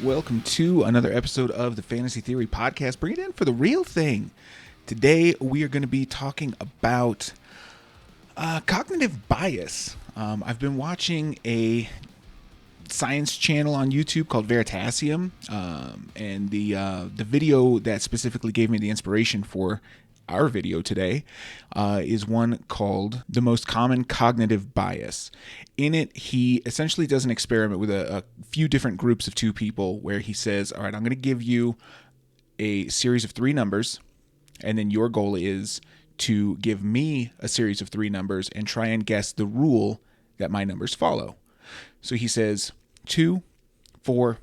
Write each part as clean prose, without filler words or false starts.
Welcome to another episode of the Fantasy Theory Podcast. Bring it in for the real thing. Today we are going to be talking about cognitive bias. I've been watching a science channel on YouTube called Veritasium, and the video that specifically gave me the inspiration for our video today is one called The Most Common Cognitive Bias. In it, he essentially does an experiment with a few different groups of two people where he says, all right, I'm going to give you a series of three numbers, and then your goal is to give me a series of three numbers and try and guess the rule that my numbers follow. So he says 2, 4,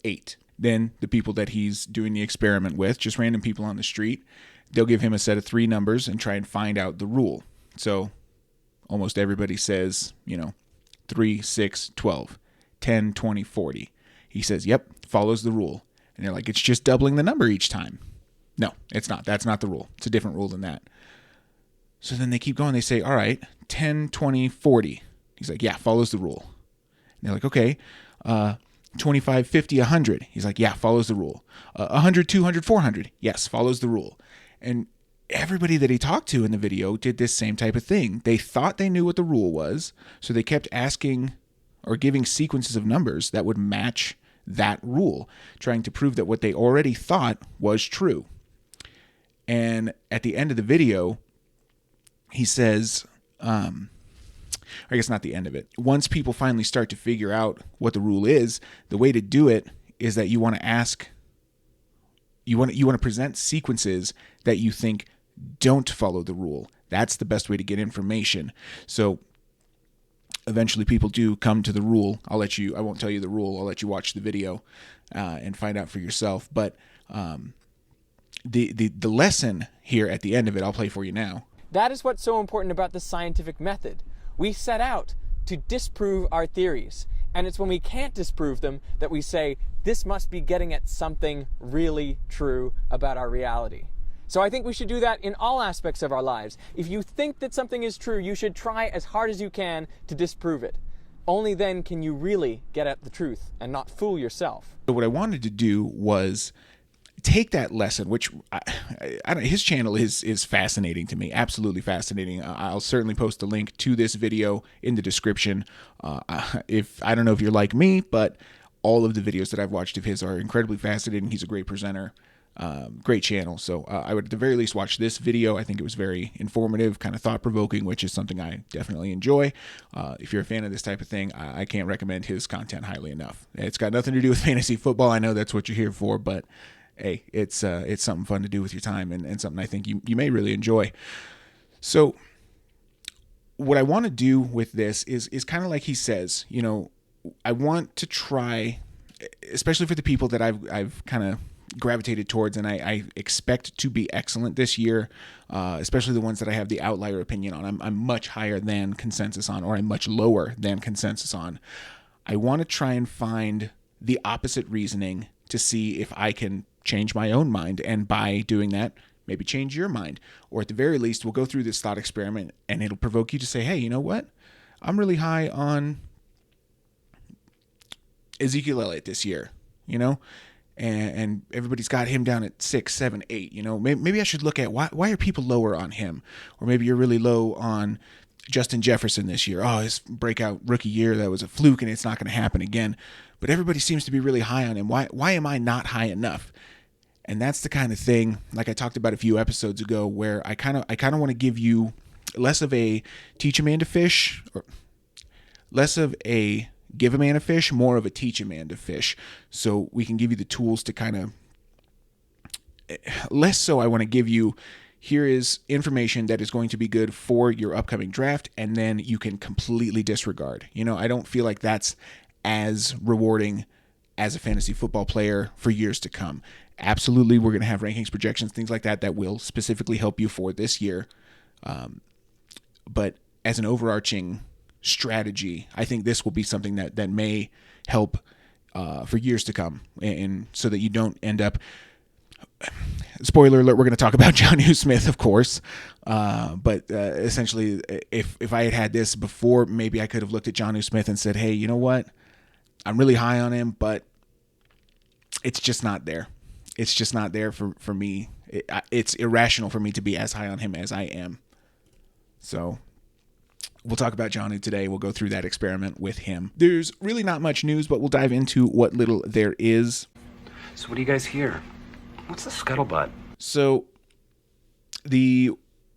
8. Then the people that he's doing the experiment with, just random people on the street, they'll give him a set of three numbers and try and find out the rule. So almost everybody says, 3, 6, 12, 10, 20, 40. He says, yep, follows the rule. And they're like, it's just doubling the number each time. No, it's not. That's not the rule. It's a different rule than that. So then they keep going. They say, all right, 10, 20, 40. He's like, yeah, follows the rule. And they're like, okay, 25, 50, 100. He's like, yeah, follows the rule. 100, 200, 400. Yes, follows the rule. And everybody that he talked to in the video did this same type of thing. They thought they knew what the rule was, so they kept asking or giving sequences of numbers that would match that rule, trying to prove that what they already thought was true. And at the end of the video, he says, I guess not the end of it. Once people finally start to figure out what the rule is, the way to do it is that you want to ask, you want to present sequences that you think don't follow the rule. That's the best way to get information. So eventually people do come to the rule. I won't tell you the rule. I'll let you watch the video and find out for yourself. But the lesson here at the end of it, I'll play for you now. That is what's so important about the scientific method. We set out to disprove our theories. And it's when we can't disprove them that we say, this must be getting at something really true about our reality. So I think we should do that in all aspects of our lives. If you think that something is true, you should try as hard as you can to disprove it. Only then can you really get at the truth and not fool yourself. So what I wanted to do was take that lesson, which his channel is fascinating to me, absolutely fascinating. I'll certainly post a link to this video in the description. If I don't know if you're like me, but all of the videos that I've watched of his are incredibly fascinating. He's a great presenter, great channel. So I would at the very least watch this video. I think it was very informative, kind of thought-provoking, which is something I definitely enjoy. If you're a fan of this type of thing, I can't recommend his content highly enough. It's got nothing to do with fantasy football. I know that's what you're here for, but hey, it's something fun to do with your time and something I think you may really enjoy. So what I want to do with this is kind of like he says, I want to try, especially for the people that I've kind of gravitated towards and I expect to be excellent this year, especially the ones that I have the outlier opinion on. I'm much higher than consensus on, or I'm much lower than consensus on. I want to try and find the opposite reasoning to see if I can change my own mind, and by doing that, maybe change your mind. Or at the very least, we'll go through this thought experiment and it'll provoke you to say, hey, you know what? I'm really high on Ezekiel Elliott this year, and everybody's got him down at 6, 7, 8. Maybe I should look at why are people lower on him? Or maybe you're really low on Justin Jefferson this year. Oh, his breakout rookie year, that was a fluke and it's not going to happen again. But everybody seems to be really high on him. Why am I not high enough? And that's the kind of thing, like I talked about a few episodes ago, where I kind of want to give you less of a teach a man to fish, or less of a give a man a fish, more of a teach a man to fish. So we can give you the tools to kind of, less so I want to give you, here is information that is going to be good for your upcoming draft, and then you can completely disregard. I don't feel like that's as rewarding as a fantasy football player for years to come. Absolutely, we're going to have rankings, projections, things like that will specifically help you for this year. But as an overarching strategy, I think this will be something that may help for years to come, and so that you don't end up, spoiler alert, we're going to talk about Jonnu Smith, of course, but essentially, if I had this before, maybe I could have looked at Jonnu Smith and said, hey, you know what? I'm really high on him, but it's just not there. It's just not there for me. It's irrational for me to be as high on him as I am. So we'll talk about Johnny today. We'll go through that experiment with him. There's really not much news, but we'll dive into what little there is. So what do you guys hear? What's the scuttlebutt? So the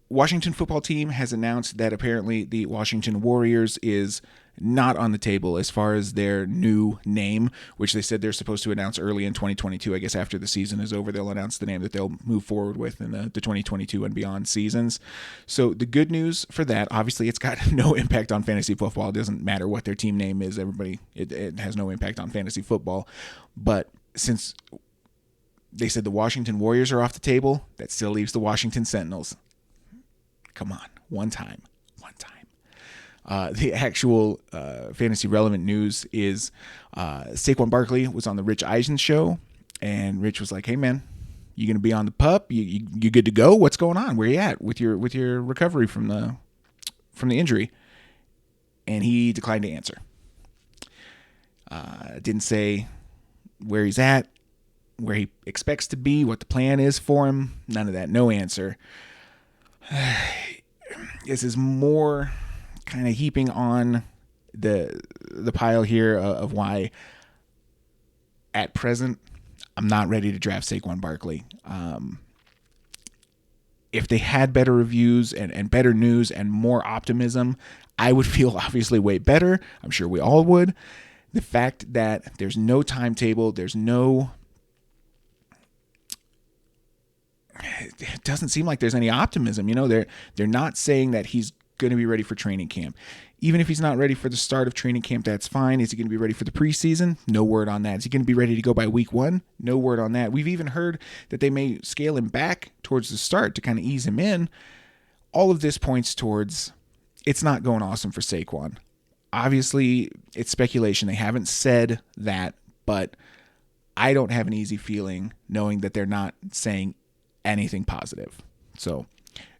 Washington football team has announced that apparently the Washington Warriors is not on the table as far as their new name, which they said they're supposed to announce early in 2022. I guess after the season is over, they'll announce the name that they'll move forward with in the 2022 and beyond seasons. So the good news for that, obviously it's got no impact on fantasy football. It doesn't matter what their team name is. It has no impact on fantasy football. But since they said the Washington Warriors are off the table, that still leaves the Washington Sentinels. Come on, one time. The actual fantasy relevant news is Saquon Barkley was on the Rich Eisen show, and Rich was like, "Hey man, you gonna be on the pup? You good to go? What's going on? Where you at with your recovery from the injury?" And he declined to answer. Didn't say where he's at, where he expects to be, what the plan is for him. None of that. No answer. This is more kind of heaping on the pile here of why at present I'm not ready to draft Saquon Barkley. If they had better reviews and better news and more optimism, I would feel obviously way better. I'm sure we all would. The fact that there's no timetable, it doesn't seem like there's any optimism. They're not saying that he's going to be ready for training camp. Even if he's not ready for the start of training camp, that's fine. Is he going to be ready for the preseason? No word on that. Is he going to be ready to go by week 1? No word on that. We've even heard that they may scale him back towards the start to kind of ease him in. All of this points towards it's not going awesome for Saquon. Obviously, it's speculation. They haven't said that, but I don't have an easy feeling knowing that they're not saying anything positive. So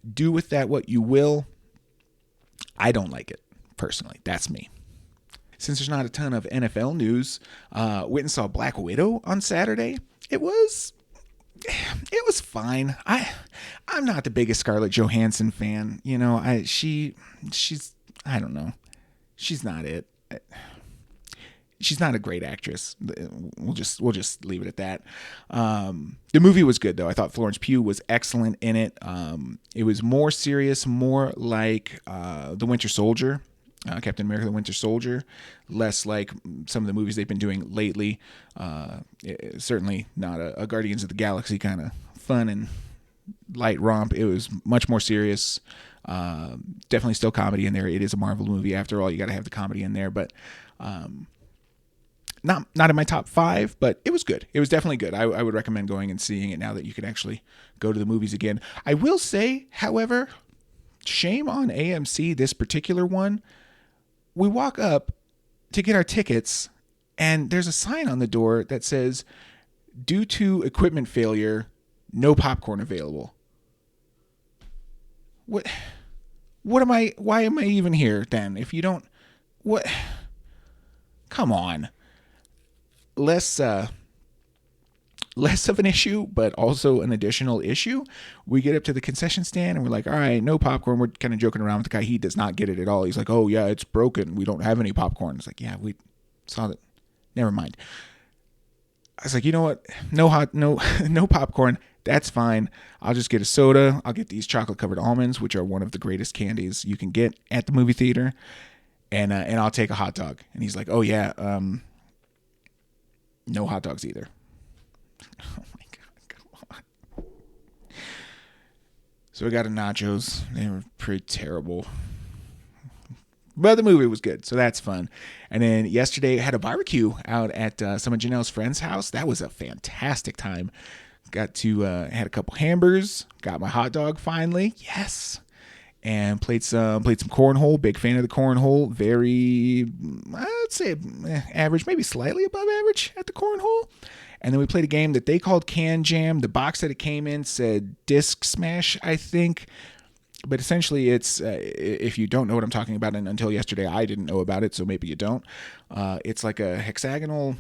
do with that what you will. I don't like it, personally. That's me. Since there's not a ton of NFL news, went and saw Black Widow on Saturday. It was fine. I'm not the biggest Scarlett Johansson fan. She's I don't know. She's not it. She's not a great actress. We'll just leave it at that. The movie was good though. I thought Florence Pugh was excellent in it. It was more serious, more like The Winter Soldier, Captain America: The Winter Soldier, less like some of the movies they've been doing lately. Certainly not a Guardians of the Galaxy kind of fun and light romp. It was much more serious. Definitely still comedy in there. It is a Marvel movie after all. You got to have the comedy in there, but. Not in my top 5, but it was good. It was definitely good. I would recommend going and seeing it now that you can actually go to the movies again. I will say, however, shame on AMC, this particular one. We walk up to get our tickets, and there's a sign on the door that says, "Due to equipment failure, no popcorn available." Why am I even here then? If you don't, what? Come on. Less of an issue, but also an additional issue. We get up to the concession stand and we're like, all right, no popcorn. We're kind of joking around with the guy. He does not get it at all. He's like, oh yeah, it's broken. We don't have any popcorn. It's like, yeah, we saw that. Never mind. I was like, you know what? No popcorn. That's fine. I'll just get a soda. I'll get these chocolate covered almonds, which are one of the greatest candies you can get at the movie theater. And I'll take a hot dog. And he's like, oh yeah, no hot dogs either. Oh my God, come on. So we got a nachos. They were pretty terrible. But the movie was good, so that's fun. And then yesterday I had a barbecue out at some of Janelle's friends' house. That was a fantastic time. Got to had a couple hamburgers. Got my hot dog finally. Yes. And played some cornhole. Big fan of the cornhole. Very, I'd say average, maybe slightly above average at the cornhole. And then we played a game that they called Can Jam. The box that it came in said Disc Smash, I think. But essentially it's, if you don't know what I'm talking about, and until yesterday I didn't know about it, so maybe you don't. It's like a hexagonal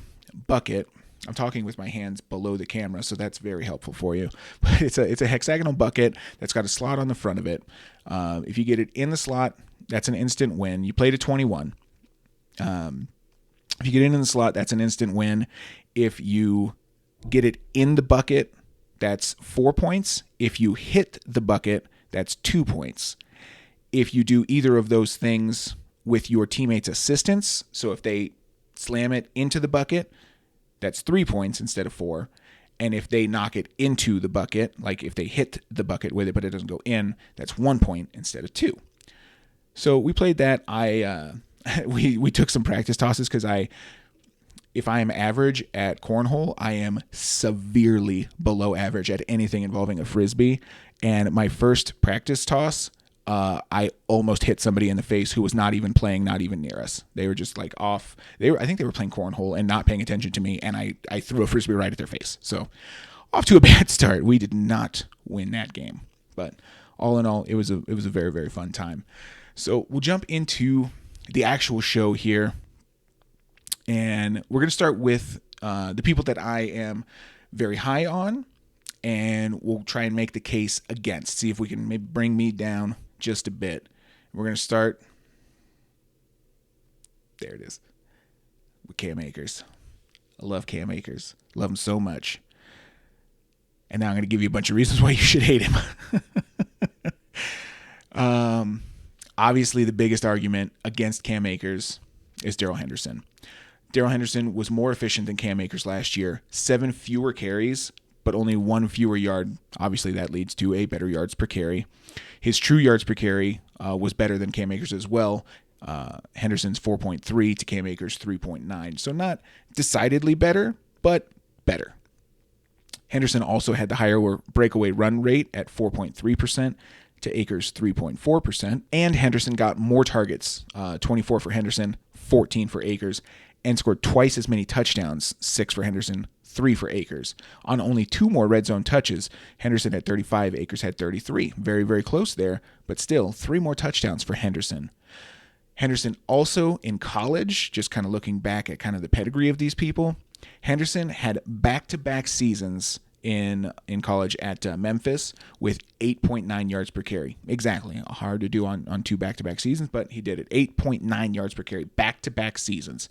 bucket. I'm talking with my hands below the camera, so that's very helpful for you. But it's a hexagonal bucket that's got a slot on the front of it. If you get it in the slot, that's an instant win. You play to 21. If you get it in the slot, that's an instant win. If you get it in the bucket, that's 4 points. If you hit the bucket, that's 2 points. If you do either of those things with your teammates' assistance, so if they slam it into the bucket, that's 3 points instead of 4. And if they knock it into the bucket, like if they hit the bucket with it but it doesn't go in, that's 1 point instead of 2. So we played that. We took some practice tosses because if I am average at cornhole, I am severely below average at anything involving a frisbee. And my first practice toss, I almost hit somebody in the face who was not even playing, not even near us. They were just like off. I think they were playing cornhole and not paying attention to me, and I threw a frisbee right at their face. So off to a bad start. We did not win that game, but all in all, it was a very, very fun time. So we'll jump into the actual show here, and we're going to start with the people that I am very high on, and we'll try and make the case against, see if we can maybe bring me down just a bit. We're going to start, there it is, with Cam Akers. I love Cam Akers. Love him so much. And now I'm going to give you a bunch of reasons why you should hate him. Obviously, the biggest argument against Cam Akers is Darrell Henderson. Darrell Henderson was more efficient than Cam Akers last year. 7 fewer carries, but only 1 fewer yard. Obviously, that leads to a better yards per carry. His true yards per carry was better than Cam Akers as well. Henderson's 4.3 to Cam Akers' 3.9. So not decidedly better, but better. Henderson also had the higher breakaway run rate at 4.3%. to Akers' 3.4%, and Henderson got more targets, 24 for Henderson, 14 for Akers, and scored twice as many touchdowns, 6 for Henderson, 3 for Akers. On only 2 more red zone touches, Henderson had 35, Akers had 33. Very, very close there, but still 3 more touchdowns for Henderson. Henderson also in college, just kind of looking back at kind of the pedigree of these people, Henderson had back-to-back seasons in college at Memphis with 8.9 yards per carry. Exactly. Hard to do on 2 back-to-back seasons, but he did it. 8.9 yards per carry, back-to-back seasons.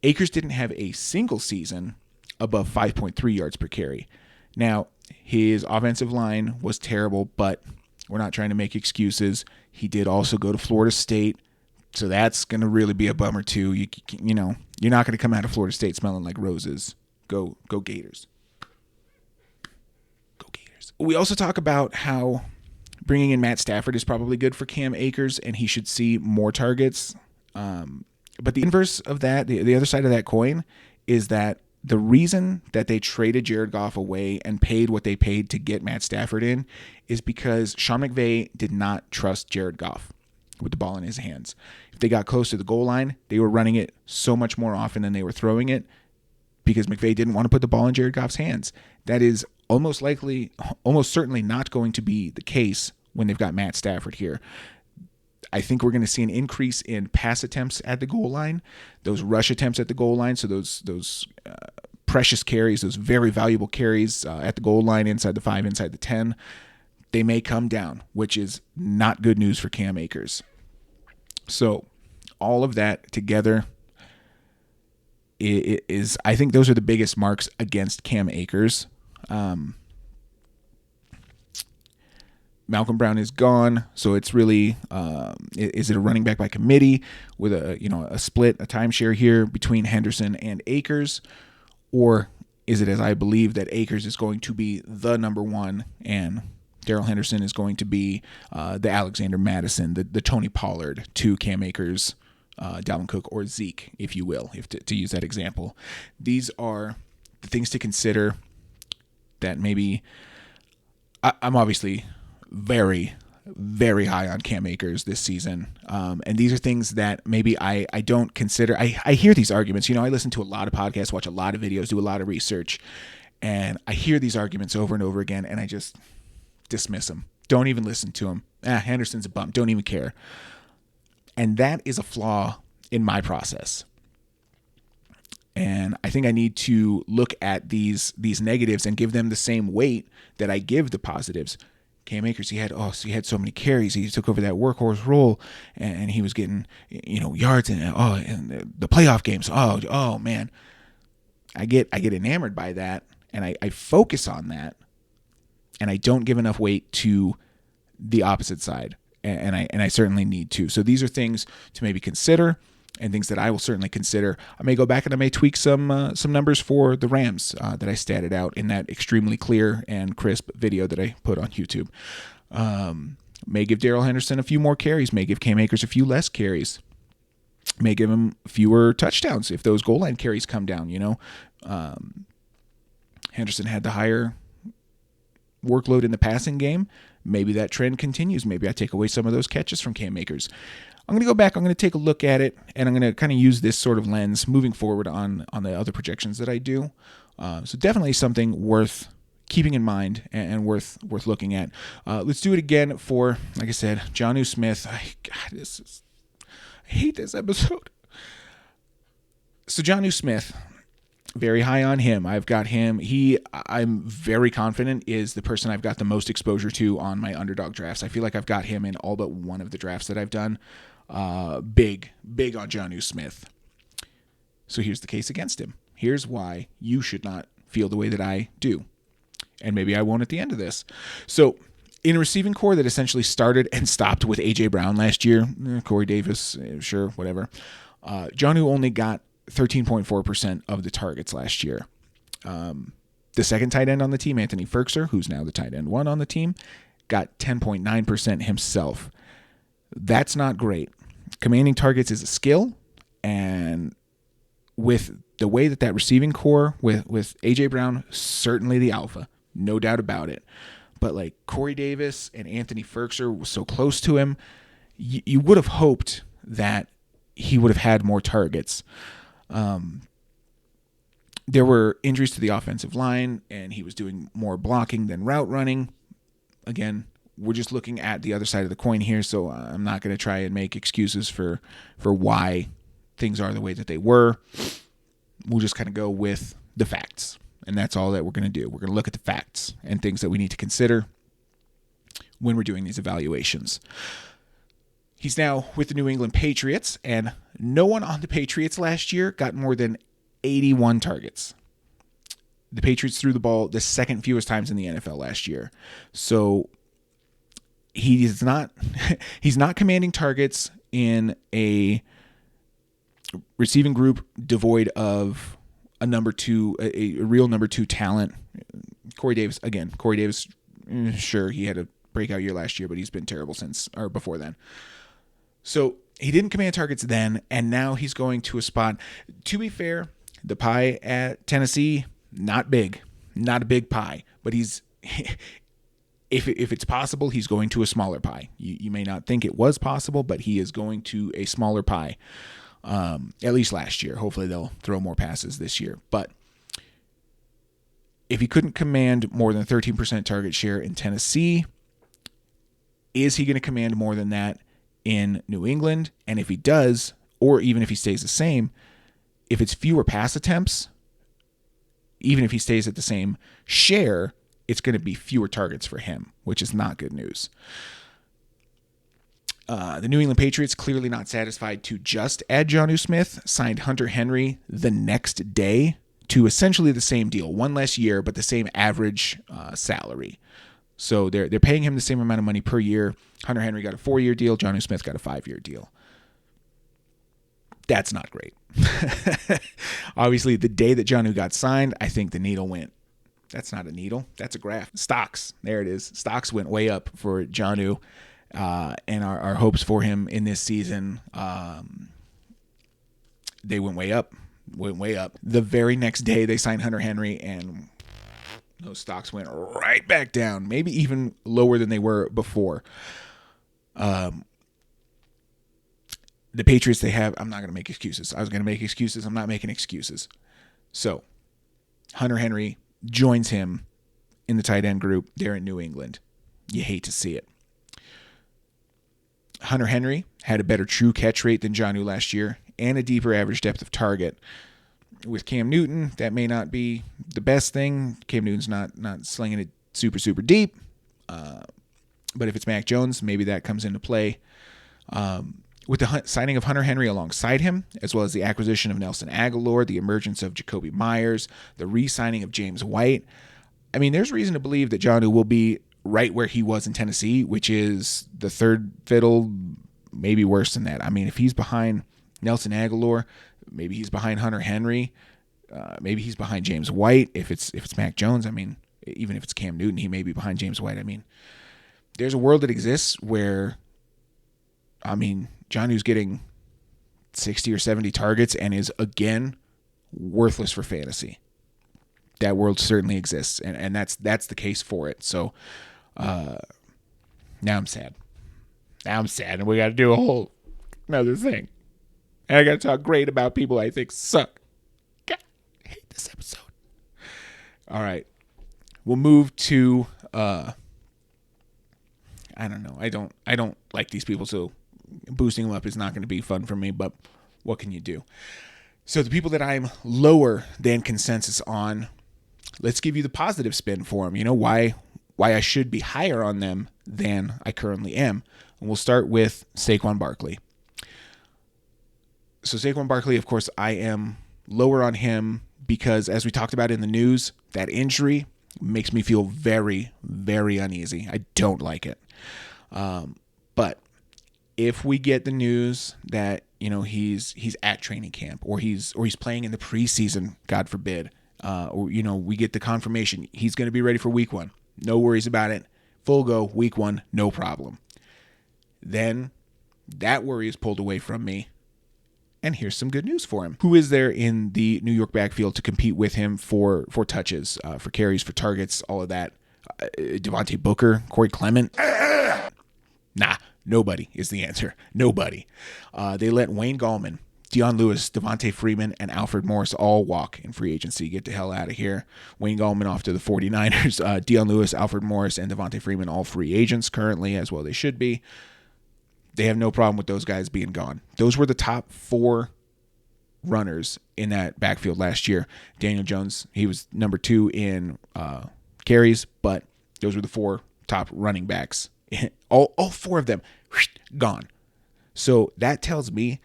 Akers didn't have a single season above 5.3 yards per carry. Now, his offensive line was terrible, but we're not trying to make excuses. He did also go to Florida State, so that's going to really be a bummer too. You know, you're not going to come out of Florida State smelling like roses. Go Gators. We also talk about how bringing in Matt Stafford is probably good for Cam Akers, and he should see more targets. But the inverse of that, the other side of that coin, is that the reason that they traded Jared Goff away and paid what they paid to get Matt Stafford in is because Sean McVay did not trust Jared Goff with the ball in his hands. If they got close to the goal line, they were running it so much more often than they were throwing it because McVay didn't want to put the ball in Jared Goff's hands. That is almost certainly not going to be the case when they've got Matt Stafford here. I think we're going to see an increase in pass attempts at the goal line, those rush attempts at the goal line, so those precious carries, those very valuable carries at the goal line, inside the 5, inside the 10, they may come down, which is not good news for Cam Akers. So all of that together is, I think those are the biggest marks against Cam Akers. Malcolm Brown is gone, so it's really is it a running back by committee with a split, a timeshare here between Henderson and Akers, or is it, as I believe, that Akers is going to be the number one and Darrell Henderson is going to be the Alexander Madison, the Tony Pollard to Cam Akers, Dalvin Cook, or Zeke, if you will, to use that example. These are the things to consider that maybe I'm obviously very, very high on Cam Akers this season. And these are things that maybe I don't consider. I hear these arguments. I listen to a lot of podcasts, watch a lot of videos, do a lot of research, and I hear these arguments over and over again, and I just dismiss them. Don't even listen to them. Henderson's a bum. Don't even care. And that is a flaw in my process. And I think I need to look at these negatives and give them the same weight that I give the positives. Cam Akers, he had so many carries. He took over that workhorse role, and he was getting yards and the playoff games. Oh man, I get enamored by that, and I focus on that, and I don't give enough weight to the opposite side, and I certainly need to. So these are things to maybe consider, and things that I will certainly consider. I may go back and I may tweak some numbers for the Rams that I statted out in that extremely clear and crisp video that I put on YouTube. May give Darrell Henderson a few more carries. May give Cam Akers a few less carries. May give him fewer touchdowns if those goal line carries come down. Henderson had the higher workload in the passing game. Maybe that trend continues. Maybe I take away some of those catches from Cam Akers. I'm going to go back, I'm going to take a look at it, and I'm going to kind of use this sort of lens moving forward on the other projections that I do. So definitely something worth keeping in mind and worth looking at. Let's do it again for, like I said, Jonnu Smith. I hate this episode. So Jonnu Smith, very high on him. I've got him. I'm very confident is the person I've got the most exposure to on my underdog drafts. I feel like I've got him in all but one of the drafts that I've done. Big on Jonnu Smith. So here's the case against him. Here's why you should not feel the way that I do. And maybe I won't at the end of this. So in a receiving core that essentially started and stopped with A.J. Brown last year, Corey Davis, sure, whatever, Jonnu only got 13.4% of the targets last year. The second tight end on the team, Anthony Ferkser, who's now the tight end 1 on the team, got 10.9% himself. That's not great. Commanding targets is a skill, and with the way that receiving core with A.J. Brown, certainly the alpha, no doubt about it. But like Corey Davis and Anthony Ferkser was so close to him, you would have hoped that he would have had more targets. There were injuries to the offensive line, and he was doing more blocking than route running. Again, we're just looking at the other side of the coin here, so I'm not going to try and make excuses for why things are the way that they were. We'll just kind of go with the facts, and that's all that we're going to do. We're going to look at the facts and things that we need to consider when we're doing these evaluations. He's now with the New England Patriots, and no one on the Patriots last year got more than 81 targets. The Patriots threw the ball the second fewest times in the NFL last year. So he's not commanding targets in a receiving group devoid of a real number 2 talent. Corey Davis, sure, he had a breakout year last year, but he's been terrible before then. So he didn't command targets then, and now he's going to a spot. To be fair, the pie at Tennessee, not big, not a big pie, but he's if it's possible, he's going to a smaller pie. You may not think it was possible, but he is going to a smaller pie. At least last year. Hopefully they'll throw more passes this year. But if he couldn't command more than 13% target share in Tennessee, is he going to command more than that in New England? And if he does, or even if he stays the same, if it's fewer pass attempts, even if he stays at the same share, it's going to be fewer targets for him, which is not good news. The New England Patriots, clearly not satisfied to just add Jonnu Smith, signed Hunter Henry the next day to essentially the same deal, one less year, but the same average salary. So they're paying him the same amount of money per year. Hunter Henry got a 4-year deal. Jonnu Smith got a 5-year deal. That's not great. Obviously, the day that Jonnu got signed, I think the needle went. That's not a needle. That's a graph. Stocks. There it is. Stocks went way up for Jonnu. And our hopes for him in this season, they went way up. The very next day they signed Hunter Henry, and those stocks went right back down, maybe even lower than they were before. The Patriots, I'm not going to make excuses. I was going to make excuses. I'm not making excuses. So Hunter Henry joins him in the tight end group there in New England. You hate to see it. Hunter Henry had a better true catch rate than Jonnu last year and a deeper average depth of target. with Cam Newton, that may not be the best thing. Cam Newton's not slinging it super, super deep. But if it's Mac Jones, maybe that comes into play. With the signing of Hunter Henry alongside him, as well as the acquisition of Nelson Aguilar, the emergence of Jacoby Myers, the re-signing of James White, I mean, there's reason to believe that Jonnu will be right where he was in Tennessee, which is the third fiddle, maybe worse than that. I mean, if he's behind Nelson Aguilar, maybe he's behind Hunter Henry, maybe he's behind James White. If it's Mac Jones, I mean, even if it's Cam Newton, he may be behind James White. I mean, there's a world that exists where, I mean, Jonnu's getting 60 or 70 targets and is, again, worthless for fantasy. That world certainly exists, and that's the case for it. So now I'm sad. And we got to do a whole another thing. And I got to talk great about people I think suck. God, I hate this episode. All right. We'll move to I don't know. I don't like these people, so boosting them up is not going to be fun for me, but what can you do? So the people that I'm lower than consensus on, let's give you the positive spin for them. You know, why I should be higher on them than I currently am. And we'll start with Saquon Barkley. So Saquon Barkley, of course, I am lower on him because, as we talked about in the news, that injury makes me feel very, very uneasy. I don't like it. But if we get the news that, you know, he's at training camp or he's playing in the preseason, God forbid, or, you know, we get the confirmation he's going to be ready for week 1. No worries about it. Full go week 1, no problem. Then that worry is pulled away from me. And here's some good news for him. Who is there in the New York backfield to compete with him for touches, for carries, for targets, all of that? Devontae Booker, Corey Clement? Nah, nobody is the answer. Nobody. They let Wayne Gallman, Dion Lewis, Devontae Freeman, and Alfred Morris all walk in free agency. Get the hell out of here. Wayne Gallman off to the 49ers. Dion Lewis, Alfred Morris, and Devontae Freeman all free agents currently, as well they should be. They have no problem with those guys being gone. Those were the top 4 runners in that backfield last year. Daniel Jones, he was number 2 in carries, but those were the 4 top running backs. All 4 of them gone. So that tells me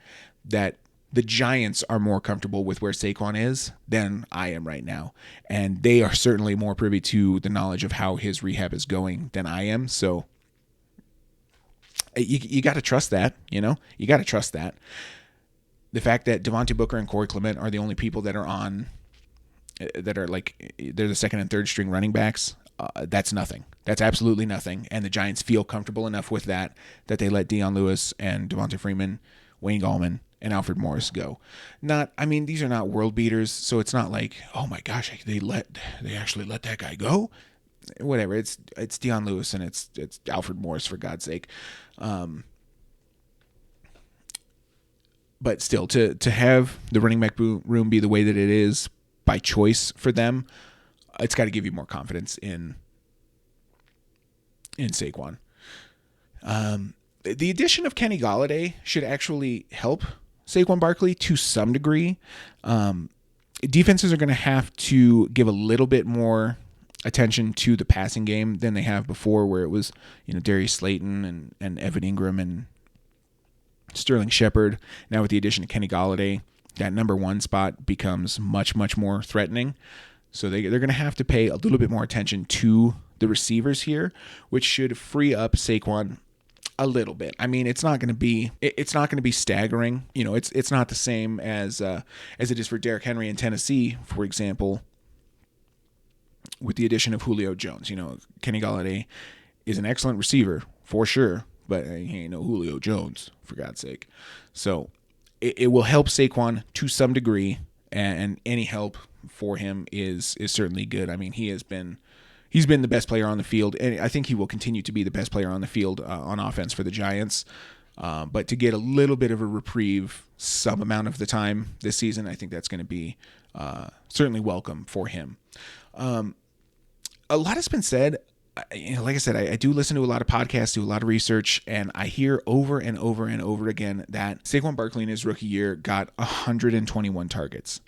that the Giants are more comfortable with where Saquon is than I am right now. And they are certainly more privy to the knowledge of how his rehab is going than I am. So you got to trust that, you know? You got to trust that. The fact that Devontae Booker and Corey Clement are the only people that are on, that are like, they're the second and third string running backs, that's nothing. That's absolutely nothing. And the Giants feel comfortable enough with that they let Dion Lewis and Devontae Freeman, Wayne Gallman, and Alfred Morris go. These are not world beaters, so it's not like, oh my gosh, they actually let that guy go. Whatever. It's Dion Lewis and it's Alfred Morris, for God's sake. But still, to have the running back room be the way that it is by choice for them, it's got to give you more confidence in Saquon. The addition of Kenny Golladay should actually help Saquon Barkley to some degree. Defenses are going to have to give a little bit more attention to the passing game than they have before, where it was, you know, Darius Slayton and Evan Ingram and Sterling Shepard. Now with the addition of Kenny Golladay, that number 1 spot becomes much, much more threatening. So they're going to have to pay a little bit more attention to the receivers here, which should free up Saquon a little bit. I mean, it's not going to be staggering. You know, it's not the same as it is for Derrick Henry in Tennessee, for example, with the addition of Julio Jones. You know, Kenny Golladay is an excellent receiver for sure, but he ain't no Julio Jones, for God's sake. So it will help Saquon to some degree, and any help for him is certainly good. I mean, he's been the best player on the field, and I think he will continue to be the best player on the field on offense for the Giants. But to get a little bit of a reprieve some amount of the time this season, I think that's going to be certainly welcome for him. A lot has been said. Like I said, I do listen to a lot of podcasts, do a lot of research, and I hear over and over and over again that Saquon Barkley in his rookie year got 121 targets.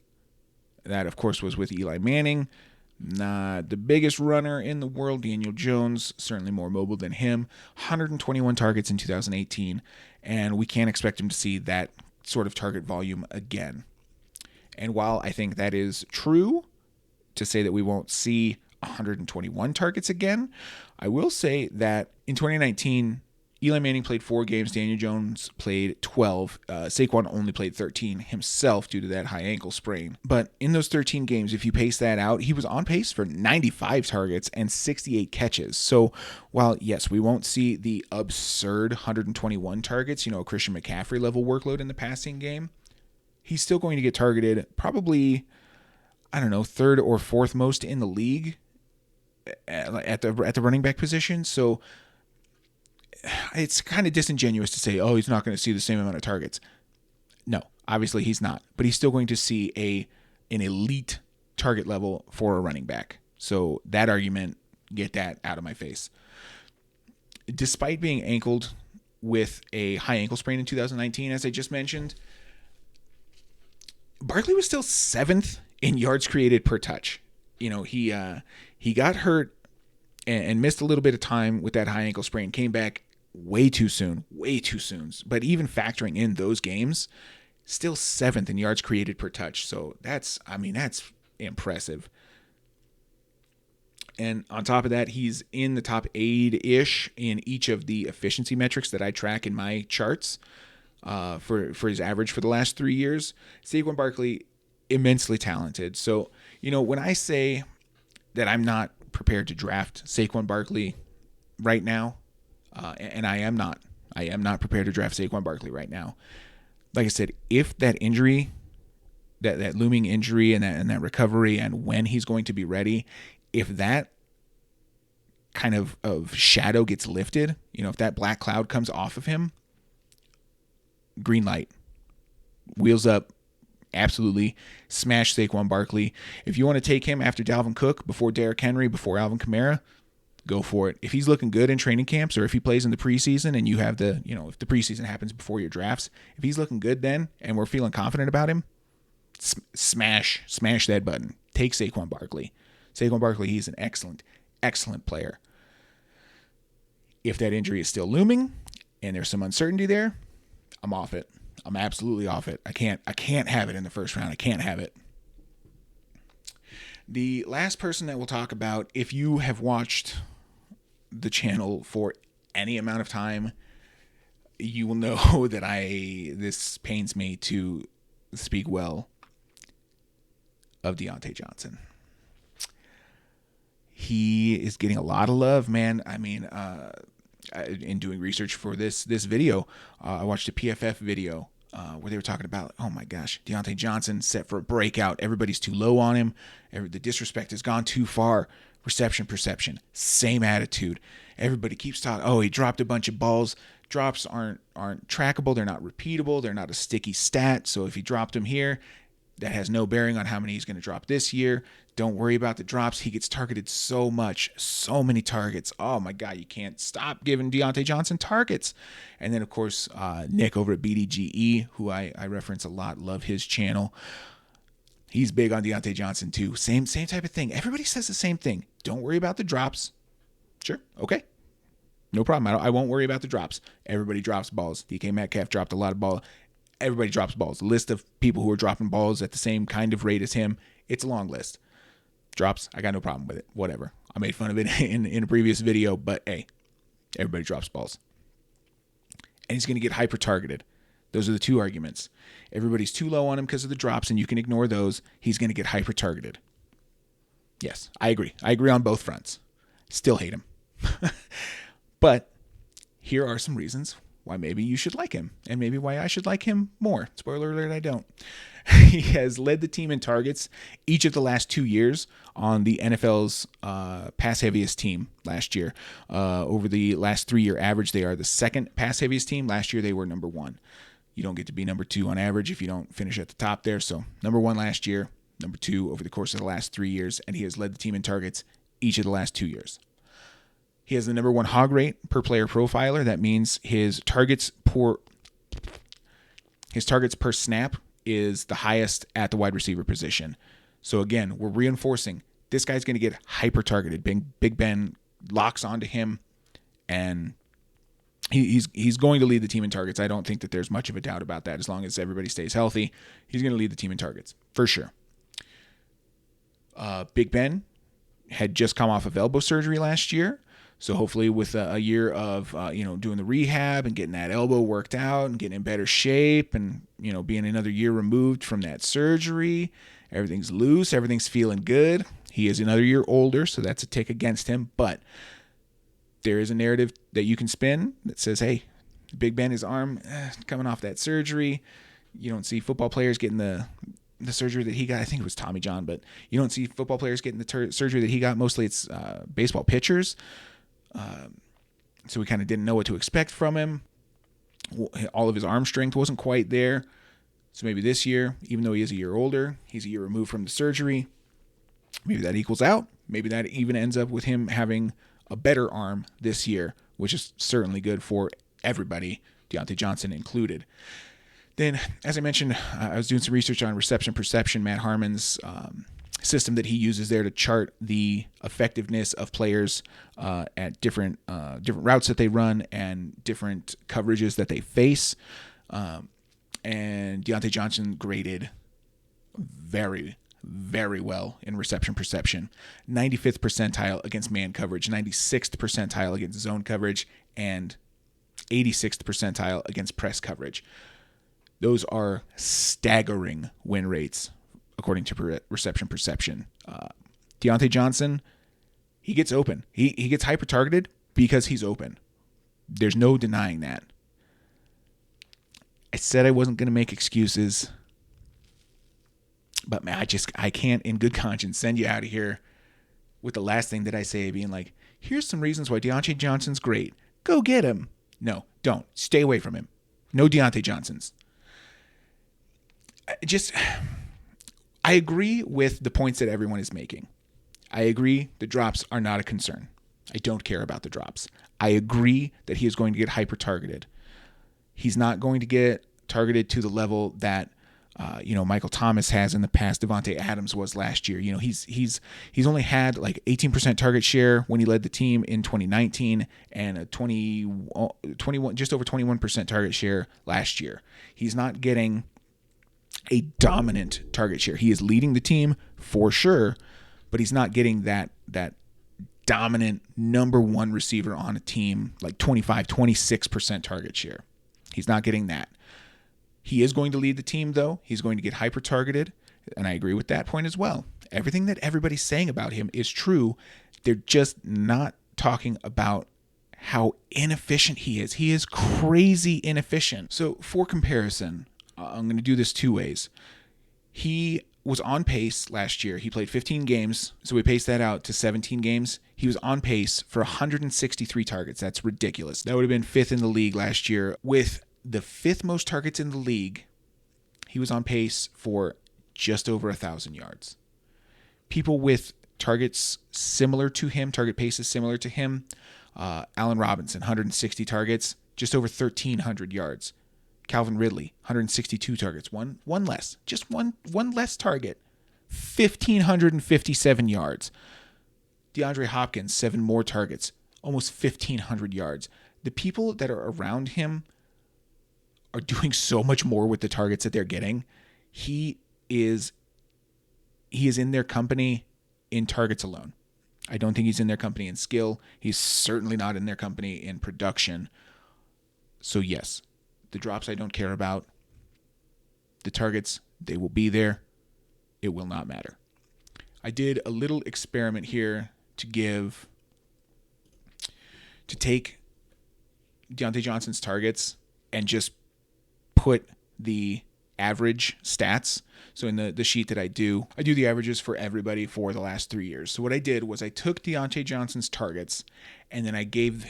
That, of course, was with Eli Manning. Not the biggest runner in the world. Daniel Jones, certainly more mobile than him. 121 targets in 2018, and we can't expect him to see that sort of target volume again. And while I think that is true to say that we won't see 121 targets again, I will say that in 2019, Eli Manning played 4 games. Daniel Jones played 12. Saquon only played 13 himself due to that high ankle sprain. But in those 13 games, if you pace that out, he was on pace for 95 targets and 68 catches. So while, yes, we won't see the absurd 121 targets, Christian McCaffrey level workload in the passing game, he's still going to get targeted probably, third or fourth most in the league at the running back position. So it's kind of disingenuous to say, oh, he's not going to see the same amount of targets. No, obviously he's not, but he's still going to see an elite target level for a running back. So that argument, get that out of my face. Despite being ankled with a high ankle sprain in 2019, as I just mentioned, Barkley was still 7th in yards created per touch. He got hurt and missed a little bit of time with that high ankle sprain, came back way too soon. But even factoring in those games, still 7th in yards created per touch. So that's impressive. And on top of that, he's in the top 8-ish in each of the efficiency metrics that I track in my charts for his average for the last 3 years. Saquon Barkley, immensely talented. So, when I say that I'm not prepared to draft Saquon Barkley right now, and I am not prepared to draft Saquon Barkley right now. Like I said, if that injury, that looming injury and that recovery and when he's going to be ready, if that kind of shadow gets lifted, if that black cloud comes off of him, green light, wheels up, absolutely smash Saquon Barkley. If you want to take him after Dalvin Cook, before Derrick Henry, before Alvin Kamara, go for it. If he's looking good in training camps, or if he plays in the preseason and you have if the preseason happens before your drafts, if he's looking good then and we're feeling confident about him, smash that button. Take Saquon Barkley. Saquon Barkley, he's an excellent player. If that injury is still looming and there's some uncertainty there, I'm off it. I'm absolutely off it. I can't have it in the first round. I can't have it. The last person that we'll talk about, if you have watched the channel for any amount of time, you will know that this pains me to speak well of Deontay Johnson. He is getting a lot of love, man. In doing research for this video, I watched a PFF video where they were talking about, oh my gosh, Deontay Johnson set for a breakout. Everybody's too low on him. The disrespect has gone too far. Reception, perception, same attitude. Everybody keeps talking, oh, he dropped a bunch of balls. Drops aren't trackable. They're not repeatable. They're not a sticky stat. So if he dropped them here, that has no bearing on how many he's going to drop this year. Don't worry about the drops. He gets targeted so much, so many targets. Oh my God, you can't stop giving Deontay Johnson targets. And then, of course, Nick over at BDGE, who I reference a lot, love his channel. He's big on Deontay Johnson too. Same type of thing. Everybody says the same thing. Don't worry about the drops. Sure, okay. No problem. I won't worry about the drops. Everybody drops balls. DK Metcalf dropped a lot of balls. Everybody drops balls. The list of people who are dropping balls at the same kind of rate as him, it's a long list. Drops, I got no problem with it. Whatever. I made fun of it in a previous video, but hey, everybody drops balls. And he's going to get hyper-targeted. Those are the two arguments. Everybody's too low on him because of the drops, and you can ignore those. He's going to get hyper-targeted. Yes, I agree. I agree on both fronts. Still hate him. But here are some reasons why maybe you should like him, and maybe why I should like him more. Spoiler alert, I don't. He has led the team in targets each of the last 2 years on the NFL's pass-heaviest team last year. Over the last 3-year average, they are the second pass-heaviest team. Last year, they were number 1. You don't get to be number 2 on average if you don't finish at the top there. So number 1 last year, number 2 over the course of the last 3 years, and he has led the team in targets each of the last 2 years. He has the number 1 hog rate per player profiler. That means his targets per snap is the highest at the wide receiver position. So again, we're reinforcing this guy's going to get hyper targeted. Big Ben locks onto him, and he's going to lead the team in targets. I don't think that there's much of a doubt about that. As long as everybody stays healthy, he's going to lead the team in targets for sure. Big Ben had just come off of elbow surgery last year. So hopefully with a year of, doing the rehab and getting that elbow worked out and getting in better shape and, being another year removed from that surgery, everything's loose, everything's feeling good. He is another year older, so that's a tick against him. But there is a narrative that you can spin that says, hey, Big Ben, his arm coming off that surgery. You don't see football players getting the surgery that he got. I think it was Tommy John, but you don't see football players getting the surgery that he got. Mostly it's baseball pitchers. So we kind of didn't know what to expect from him. All of his arm strength wasn't quite there. So maybe this year, even though he is a year older, he's a year removed from the surgery. Maybe that equals out. Maybe that even ends up with him having a better arm this year, which is certainly good for everybody, Deontay Johnson included. Then, as I mentioned, I was doing some research on reception perception, Matt Harmon's system that he uses there to chart the effectiveness of players at different routes that they run and different coverages that they face. And Deontay Johnson graded very, very well in reception perception. 95th percentile against man coverage, 96th percentile against zone coverage, and 86th percentile against press coverage. Those are staggering win rates according to reception perception. Deontay Johnson, he gets open. He gets hyper-targeted because he's open. There's no denying that. I said I wasn't going to make excuses, but man, I can't in good conscience send you out of here with the last thing that I say being like, here's some reasons why Deontay Johnson's great. Go get him. No, don't. Stay away from him. No Deontay Johnsons. I agree with the points that everyone is making. I agree the drops are not a concern. I don't care about the drops. I agree that he is going to get hyper-targeted. He's not going to get targeted to the level that Michael Thomas has in the past. Devontae Adams was last year. He's only had like 18% target share when he led the team in 2019 and a 21 just over 21% target share last year. He's not getting a dominant target share. He is leading the team for sure, but he's not getting that dominant number one receiver on a team like 26% target share. He's not getting that. He is going to lead the team, though. He's going to get hyper-targeted, and I agree with that point as well. Everything that everybody's saying about him is true. They're just not talking about how inefficient he is. He is crazy inefficient. So for comparison, I'm going to do this two ways. He was on pace last year. He played 15 games, so we paced that out to 17 games. He was on pace for 163 targets. That's ridiculous. That would have been fifth in the league last year. With the fifth most targets in the league, he was on pace for just over 1,000 yards. People with targets similar to him, target paces similar to him, Allen Robinson, 160 targets, just over 1,300 yards. Calvin Ridley, 162 targets, one less, just one less target, 1,557 yards. DeAndre Hopkins, 7 more targets, almost 1,500 yards. The people that are around him are doing so much more with the targets that they're getting. He is in their company in targets alone. I don't think he's in their company in skill. He's certainly not in their company in production. So yes, the drops I don't care about. The targets, they will be there. It will not matter. I did a little experiment here to take Deontay Johnson's targets and just put the average stats. So in the sheet that I do the averages for everybody for the last 3 years. So what I did was I took Deontay Johnson's targets and then I gave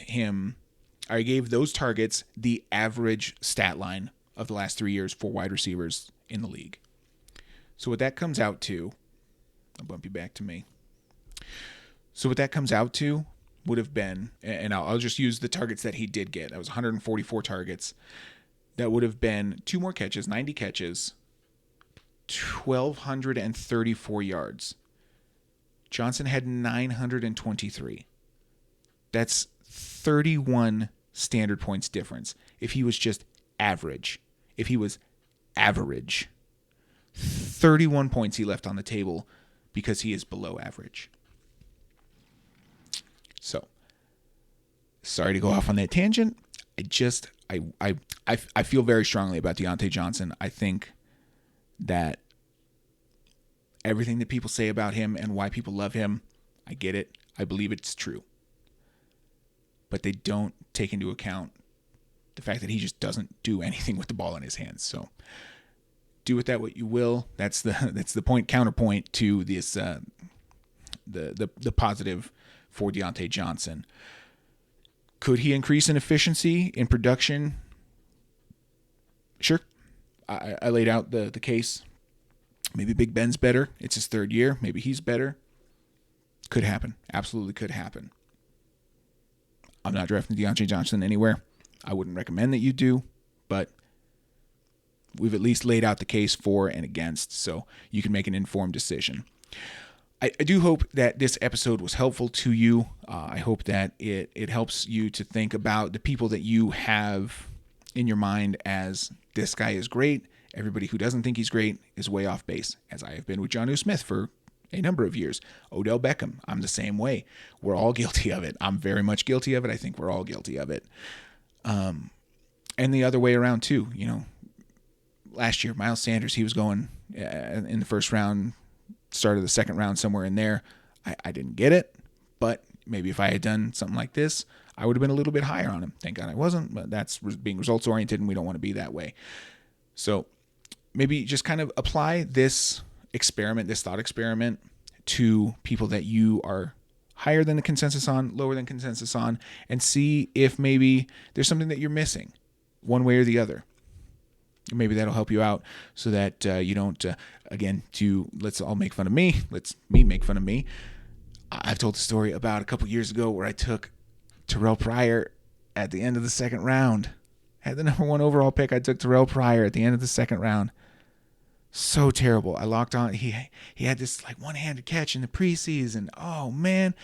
those targets the average stat line of the last 3 years for wide receivers in the league. So what that comes out to, I'll bump you back to me. So what that comes out to would have been, and I'll just use the targets that he did get. That was 144 targets. That would have been 2 more catches, 90 catches, 1,234 yards. Johnson had 923. That's 31 standard points difference. If he was just average, 31 points he left on the table because he is below average. So, sorry to go off on that tangent. I feel very strongly about Deontay Johnson. I think that everything that people say about him and why people love him, I get it. I believe it's true. But they don't take into account the fact that he just doesn't do anything with the ball in his hands. So do with that what you will. That's the counterpoint to this the positive for Deontay Johnson. Could he increase in efficiency in production? Sure. I laid out the case. Maybe Big Ben's better. It's his third year. Maybe he's better. Could happen. Absolutely could happen. I'm not drafting Deontay Johnson anywhere. I wouldn't recommend that you do, but we've at least laid out the case for and against, so you can make an informed decision. I do hope that this episode was helpful to you. I hope that it helps you to think about the people that you have in your mind as this guy is great. Everybody who doesn't think he's great is way off base, as I have been with Jonnu Smith for a number of years. Odell Beckham, I'm the same way. We're all guilty of it. I'm very much guilty of it. I think we're all guilty of it. And the other way around too. You know, last year, Miles Sanders, he was going in the first round, start of the second round, somewhere in there. I didn't get it, but maybe if I had done something like this, I would have been a little bit higher on him. Thank God I wasn't, but that's being results oriented, and we don't want to be that way. So maybe just kind of apply this thought experiment to people that you are higher than the consensus on, lower than consensus on, and see if maybe there's something that you're missing one way or the other. Maybe that'll help you out so that you don't, let's all make fun of me. Let's me make fun of me. I've told the story about a couple years ago where I took Terrell Pryor at the end of the second round. Had the number 1 overall pick. I took Terrell Pryor at the end of the second round. So terrible. I locked on. He had this like one-handed catch in the preseason. Oh, man.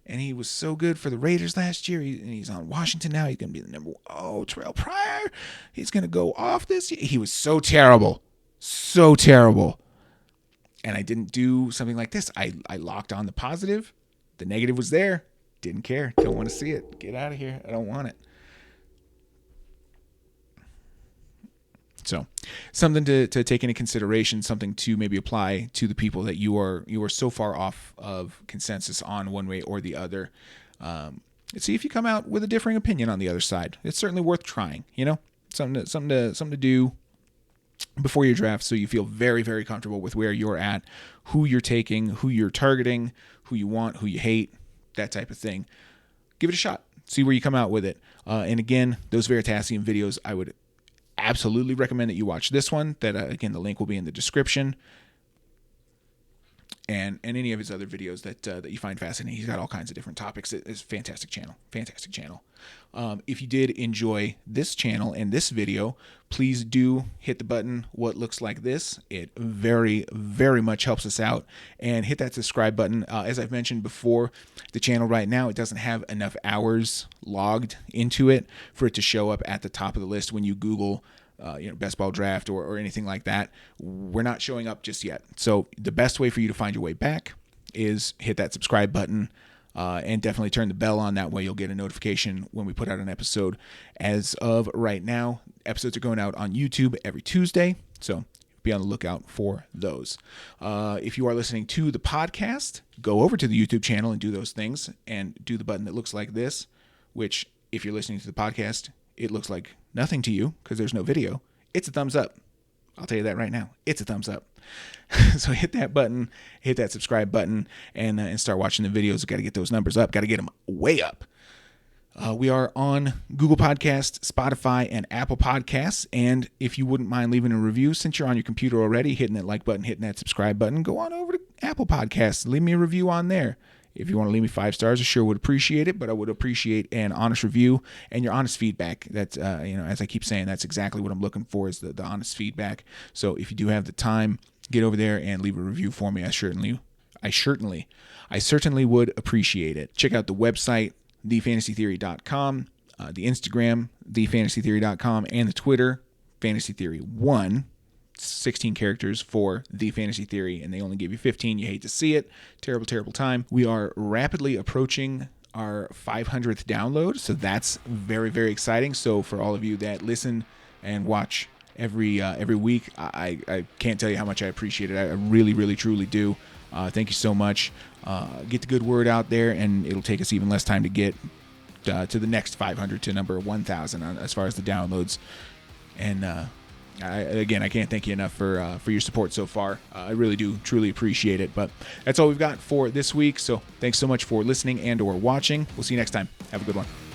And he was so good for the Raiders last year. He's on Washington now. He's going to be the number 1. Oh, Terrell Pryor. He's going to go off this year. He was so terrible. So terrible. And I didn't do something like this. I locked on the positive. The negative was there. Didn't care. Don't want to see it. Get out of here. I don't want it. So something to take into consideration, something to maybe apply to the people that you are so far off of consensus on one way or the other. See if you come out with a differing opinion on the other side. It's certainly worth trying, something to do before your draft so you feel very, very comfortable with where you're at, who you're taking, who you're targeting, who you want, who you hate, that type of thing. Give it a shot. See where you come out with it. And again, those Veritasium videos, I would absolutely recommend that you watch this one. That again, the link will be in the description, and any of his other videos that you find fascinating. He's got all kinds of different topics. It's a fantastic channel. If you did enjoy this channel and this video, please do hit the button what looks like this. It very, very much helps us out. And hit that subscribe button. As I've mentioned before, the channel right now, it doesn't have enough hours logged into it for it to show up at the top of the list when you Google best ball draft or anything like that. We're not showing up just yet. So the best way for you to find your way back is hit that subscribe button. And definitely turn the bell on. That way you'll get a notification when we put out an episode. As of right now, episodes are going out on YouTube every Tuesday, so be on the lookout for those. If you are listening to the podcast, go over to the YouTube channel and do those things and do the button that looks like this, which if you're listening to the podcast, it looks like nothing to you because there's no video. It's a thumbs up. I'll tell you that right now. It's a thumbs up. So hit that button, hit that subscribe button, and start watching the videos. Got to get those numbers up. Got to get them way up. We are on Google Podcasts, Spotify, and Apple Podcasts. And if you wouldn't mind leaving a review, since you're on your computer already, hitting that like button, hitting that subscribe button, go on over to Apple Podcasts. Leave me a review on there. If you want to leave me 5 stars, I sure would appreciate it, but I would appreciate an honest review and your honest feedback. That's, as I keep saying, that's exactly what I'm looking for, is the honest feedback. So if you do have the time, get over there and leave a review for me. I certainly would appreciate it. Check out the website, thefantasytheory.com, the Instagram, thefantasytheory.com, and the Twitter, fantasytheory1. 16 characters for The Fantasy Theory, and they only give you 15. You hate to see it. Terrible, terrible time. We are rapidly approaching our 500th download, so that's very, very exciting. So for all of you that listen and watch every week, I can't tell you how much I appreciate it. I really, really, truly do. Thank you so much. Get the good word out there, and it'll take us even less time to get to the next 500, to number 1,000 as far as the downloads. And I can't thank you enough for your support so far. I really do truly appreciate it. But that's all we've got for this week. So thanks so much for listening and or watching. We'll see you next time. Have a good one.